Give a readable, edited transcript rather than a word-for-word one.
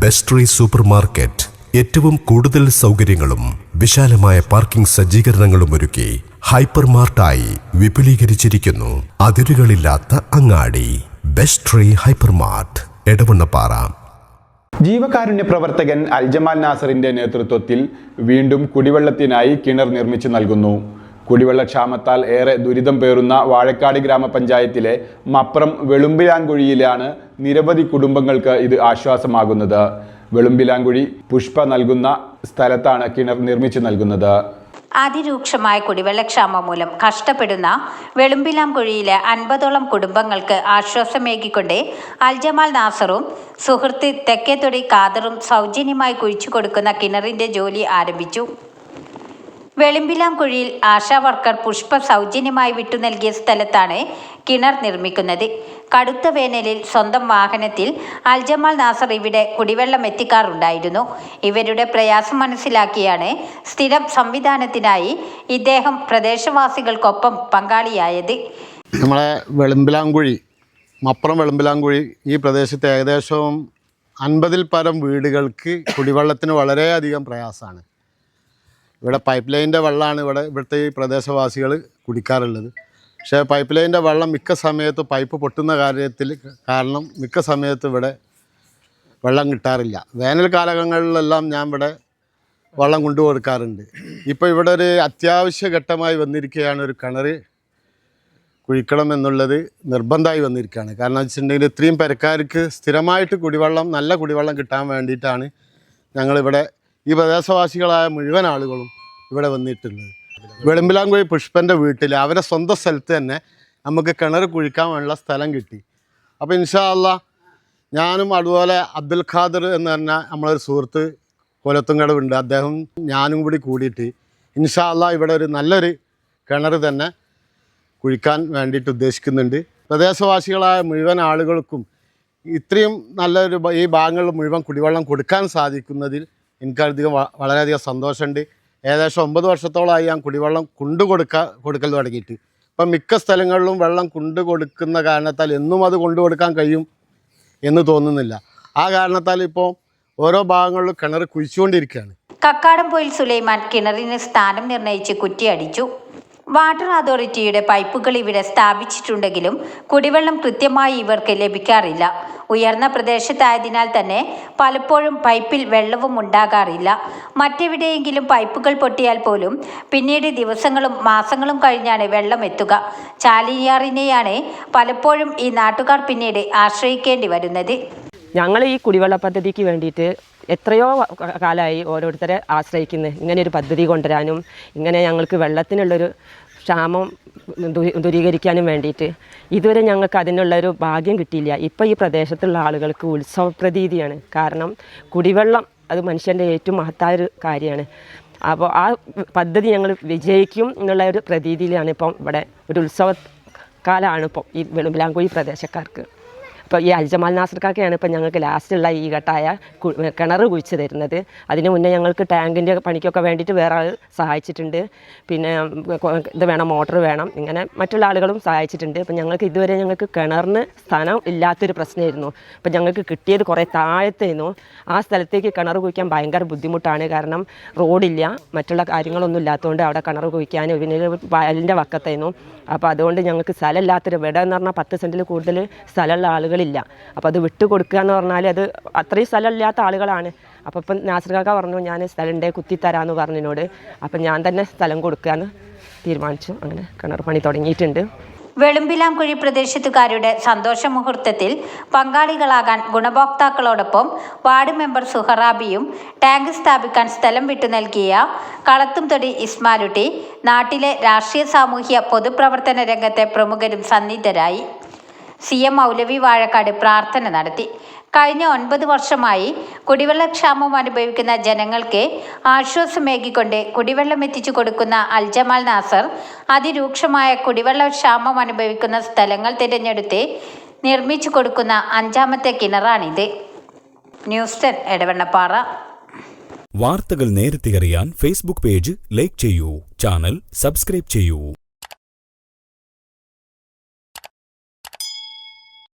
Best super market ഏറ്റവും കൂടുതൽ സൗകര്യങ്ങളും വിശാലമായ പാർക്കിംഗ് സജ്ജീകരണങ്ങളും ഒരുക്കി ഹൈപ്പർ മാർട്ടായി വിപുലീകരിച്ചിരിക്കുന്നു. അതിരുകളില്ലാത്ത അങ്ങാടി. Best hyper mart, Edavannappara. ജീവകാരുണ്യ പ്രവർത്തകൻ അൽജമാൽ നാസറിന്റെ നേതൃത്വത്തിൽ വീണ്ടും കുടിവെള്ളത്തിനായി കിണർ നിർമ്മിച്ചു നൽകുന്നു. കുടിവെള്ളക്ഷാമത്താൽ ഏറെ ദുരിതം പേറുന്ന വാഴക്കാട് ഗ്രാമപഞ്ചായത്തിലെ മപ്രം വെളുമ്പിലാങ്കുഴിയിലാണ് നിരവധി കുടുംബങ്ങൾക്ക് ഇത് ആശ്വാസമാകുന്നത്. വെളുമ്പിലാങ്കുഴി പുഷ്പ നൽകുന്ന സ്ഥലത്താണ് കിണർ നിർമ്മിച്ചു നൽകുന്നത്. അതിരൂക്ഷമായ കുടിവെള്ളക്ഷാമം മൂലം കഷ്ടപ്പെടുന്ന വെളുമ്പിലാംകുഴിയിലെ 50ഓളം കുടുംബങ്ങൾക്ക് ആശ്വാസമേകിക്കൊണ്ട് അൽജമാൽ നാസറും സുഹൃത്ത് തെക്കേത്തൊടി ഖാദറും സൗജന്യമായി കുഴിച്ചു കൊടുക്കുന്ന കിണറിന്റെ ജോലി ആരംഭിച്ചു. വെളുമ്പിലാംകുഴിയിൽ ആശാ വർക്കർ പുഷ്പ സൗജന്യമായി വിട്ടു നൽകിയ സ്ഥലത്താണ് കിണർ നിർമ്മിക്കുന്നത്. കടുത്ത വേനലിൽ സ്വന്തം വാഹനത്തിൽ അൽജമാൽ നാസർ ഇവിടെ കുടിവെള്ളം എത്തിക്കാറുണ്ടായിരുന്നു. ഇവരുടെ പ്രയാസം മനസ്സിലാക്കിയാണ് സ്ഥിരം സംവിധാനത്തിനായി ഇദ്ദേഹം പ്രദേശവാസികൾക്കൊപ്പം പങ്കാളിയായത്. നമ്മളെ വെളുമ്പിലാംകുഴി, മപ്രം വെളുമ്പിലാംകുഴി ഈ പ്രദേശത്തെ ഏകദേശം 50ൽ പരം വീടുകൾക്ക് കുടിവെള്ളത്തിന് വളരെയധികം പ്രയാസമാണ്. ഇവിടെ പൈപ്പ് ലൈനിൻ്റെ വെള്ളമാണ് ഇവിടുത്തെ ഈ പ്രദേശവാസികൾ കുടിക്കാറുള്ളത്. പക്ഷേ പൈപ്പ് ലൈനിൻ്റെ വെള്ളം മിക്ക സമയത്ത് പൈപ്പ് പൊട്ടുന്ന കാരണം മിക്ക സമയത്ത് ഇവിടെ വെള്ളം കിട്ടാറില്ല. വേനൽ കാലങ്ങളിലെല്ലാം ഞാൻ ഇവിടെ വെള്ളം കൊണ്ടുകൊടുക്കാറുണ്ട്. ഇപ്പോൾ ഇവിടെ ഒരു അത്യാവശ്യ ഘട്ടമായി വന്നിരിക്കുകയാണ്, ഒരു കിണർ കുഴിക്കണം എന്നുള്ളത് നിർബന്ധമായി വന്നിരിക്കുകയാണ്. കാരണം വെച്ചിട്ടുണ്ടെങ്കിൽ ഇത്രയും പെരക്കാർക്ക് സ്ഥിരമായിട്ട് കുടിവെള്ളം, നല്ല കുടിവെള്ളം കിട്ടാൻ വേണ്ടിയിട്ടാണ് ഞങ്ങളിവിടെ ഈ പ്രദേശവാസികളായ മുഴുവൻ ആളുകളും ഇവിടെ വന്നിട്ടുള്ളത്. വെളുമ്പിലാംകുഴി പുഷ്പൻ്റെ വീട്ടിൽ അവരെ സ്വന്തം സ്ഥലത്ത് തന്നെ നമുക്ക് കിണർ കുഴിക്കാൻ വേണ്ടിയുള്ള സ്ഥലം കിട്ടി. അപ്പോൾ ഇൻഷാ അല്ലാഹ് ഞാനും അതുപോലെ അബ്ദുൽ ഖാദർ എന്ന് പറഞ്ഞാൽ നമ്മളൊരു സുഹൃത്ത് കൊലത്തുംകടവുണ്ട്, അദ്ദേഹം ഞാനും കൂടി കൂടിയിട്ട് ഇൻഷാ അല്ലാഹ് ഇവിടെ ഒരു നല്ലൊരു കിണർ തന്നെ കുഴിക്കാൻ വേണ്ടിയിട്ട് ഉദ്ദേശിക്കുന്നുണ്ട്. പ്രദേശവാസികളായ മുഴുവൻ ആളുകൾക്കും ഇത്രയും നല്ലൊരു ഈ ഭാഗങ്ങളിൽ മുഴുവൻ കുടിവെള്ളം കൊടുക്കാൻ സാധിക്കുന്നതിൽ എനിക്കധികം വളരെയധികം സന്തോഷമുണ്ട്. ഏകദേശം 9 വർഷത്തോളമായി ഞാൻ കുടിവെള്ളം കൊടുക്കൽ തുടങ്ങിയിട്ട്. ഇപ്പം മിക്ക സ്ഥലങ്ങളിലും വെള്ളം കൊടുക്കുന്ന കാരണത്താൽ എന്നും അത് കൊടുക്കാൻ കഴിയും എന്ന് തോന്നുന്നില്ല. ആ കാരണത്താൽ ഇപ്പോൾ ഓരോ ഭാഗങ്ങളിലും കിണർ കുഴിച്ചുകൊണ്ടിരിക്കുകയാണ്. കക്കാടംപൊയിൽ സുലൈമാൻ കിണറിന് സ്ഥാനം നിർണയിച്ച് കുറ്റിയടിച്ചു. വാട്ടർ അതോറിറ്റിയുടെ പൈപ്പുകൾ ഇവിടെ സ്ഥാപിച്ചിട്ടുണ്ടെങ്കിലും കുടിവെള്ളം കൃത്യമായി ഇവർക്ക് ലഭിക്കാറില്ല. ഉയർന്ന പ്രദേശത്തായതിനാൽ തന്നെ പലപ്പോഴും പൈപ്പിൽ വെള്ളവും ഉണ്ടാകാറില്ല. മറ്റെവിടെയെങ്കിലും പൈപ്പുകൾ പൊട്ടിയാൽ പോലും പിന്നീട് ദിവസങ്ങളും മാസങ്ങളും കഴിഞ്ഞാണ് വെള്ളം എത്തുക. ചാലിയാറിനെയാണ് പലപ്പോഴും ഈ നാട്ടുകാർ പിന്നീട് ആശ്രയിക്കേണ്ടി വരുന്നത്. ഞങ്ങൾ ഈ കുടിവെള്ള പദ്ധതിക്ക് വേണ്ടിയിട്ട് എത്രയോ കാലമായി ഓരോരുത്തരെ ആശ്രയിക്കുന്നത്, ഇങ്ങനെ ഒരു പദ്ധതി കൊണ്ടുവരാനും ഇങ്ങനെ ഞങ്ങൾക്ക് വെള്ളത്തിനുള്ളൊരു ക്ഷാമം ദൂരീകരിക്കാനും വേണ്ടിയിട്ട്. ഇതുവരെ ഞങ്ങൾക്ക് അതിനുള്ളൊരു ഭാഗ്യം കിട്ടിയില്ല. ഇപ്പോൾ ഈ പ്രദേശത്തുള്ള ആളുകൾക്ക് ഉത്സവപ്രതീതിയാണ്. കാരണം കുടിവെള്ളം അത് മനുഷ്യൻ്റെ ഏറ്റവും മഹത്തായൊരു കാര്യമാണ്. അപ്പോൾ ആ പദ്ധതി ഞങ്ങൾ വിജയിക്കും എന്നുള്ള ഒരു പ്രതീതിയിലാണ് ഇപ്പം ഇവിടെ ഒരു ഉത്സവകാലമാണ് ഇപ്പം ഈ വെളുമ്പിലാംകുഴി പ്രദേശക്കാർക്ക്. ഇപ്പോൾ ഈ അൽജമാൽ നാസർക്കാക്കെയാണ് ഇപ്പോൾ ഞങ്ങൾക്ക് ലാസ്റ്റുള്ള ഈ ഘട്ടമായ കിണർ കുഴിച്ച് തരുന്നത്. അതിന് മുന്നേ ഞങ്ങൾക്ക് ടാങ്കിൻ്റെ പണിക്കൊക്കെ വേണ്ടിയിട്ട് വേറെ ആൾ സഹായിച്ചിട്ടുണ്ട്. പിന്നെ ഇത് വേണം, മോട്ടർ വേണം, ഇങ്ങനെ മറ്റുള്ള ആളുകളും സഹായിച്ചിട്ടുണ്ട്. അപ്പം ഞങ്ങൾക്ക് കിണറിന് സ്ഥലം ഇല്ലാത്തൊരു പ്രശ്നമായിരുന്നു. അപ്പം ഞങ്ങൾക്ക് കിട്ടിയത് കുറേ താഴത്തായിരുന്നു. ആ സ്ഥലത്തേക്ക് കിണർ കുഴിക്കാൻ ഭയങ്കര ബുദ്ധിമുട്ടാണ്. കാരണം റോഡില്ല, മറ്റുള്ള കാര്യങ്ങളൊന്നും ഇല്ലാത്തതുകൊണ്ട് അവിടെ കിണർ കുഴിക്കാൻ പിന്നെ വയലിൻ്റെ വക്കത്തായിരുന്നു. അപ്പോൾ അതുകൊണ്ട് ഞങ്ങൾക്ക് സ്ഥലമില്ലാത്തൊരു ഇവിടെ എന്ന് പറഞ്ഞാൽ 10 സെൻറ്റിൽ കൂടുതൽ സ്ഥലമുള്ള ആളുകളില്ല. അപ്പോൾ അത് വിട്ടു കൊടുക്കുക എന്ന് പറഞ്ഞാൽ അത് അത്രയും സ്ഥലമില്ലാത്ത ആളുകളാണ്. അപ്പോൾ ഇപ്പം നാസർ കാക്ക പറഞ്ഞു ഞാൻ സ്ഥലം കുത്തിത്തരാമെന്ന് പറഞ്ഞതിനോട്. അപ്പം ഞാൻ തന്നെ സ്ഥലം കൊടുക്കാമെന്ന് തീരുമാനിച്ചു. അങ്ങനെ കിണർ പണി തുടങ്ങിയിട്ടുണ്ട്. വെളുമ്പിലാംകുഴി പ്രദേശത്തുകാരുടെ സന്തോഷ മുഹൂർത്തത്തിൽ പങ്കാളികളാകാൻ ഗുണഭോക്താക്കളോടൊപ്പം വാർഡ് മെമ്പർ സുഹറാബിയും ടാങ്ക് സ്ഥാപിക്കാൻ സ്ഥലം വിട്ടു നൽകിയ കളത്തുംതൊടി ഇസ്മാലുട്ടി, നാട്ടിലെ രാഷ്ട്രീയ സാമൂഹ്യ പൊതുപ്രവർത്തന രംഗത്തെ പ്രമുഖരും സന്നിധരായി. CM മൗലവി വാഴക്കാട് പ്രാർത്ഥന നടത്തി. കഴിഞ്ഞ 9 വർഷമായി കുടിവെള്ളക്ഷാമം അനുഭവിക്കുന്ന ജനങ്ങൾക്ക് ആശ്വാസമേകിക്കൊണ്ട് കുടിവെള്ളം എത്തിച്ചു കൊടുക്കുന്ന അൽജമാൽ നാസർ അതിരൂക്ഷമായ കുടിവെള്ളക്ഷാമം അനുഭവിക്കുന്ന സ്ഥലങ്ങൾ തിരഞ്ഞെടുത്ത് നിർമ്മിച്ചു കൊടുക്കുന്ന 5ാമത്തെ കിണറാണിത്. ന്യൂസ് 10 എടവണ്ണപ്പാറ. വാർത്തകൾ നേരത്തെ അറിയാൻ ഫേസ്ബുക്ക് പേജ് ലൈക്ക് ചെയ്യൂ, ചാനൽ സബ്സ്ക്രൈബ് ചെയ്യൂ.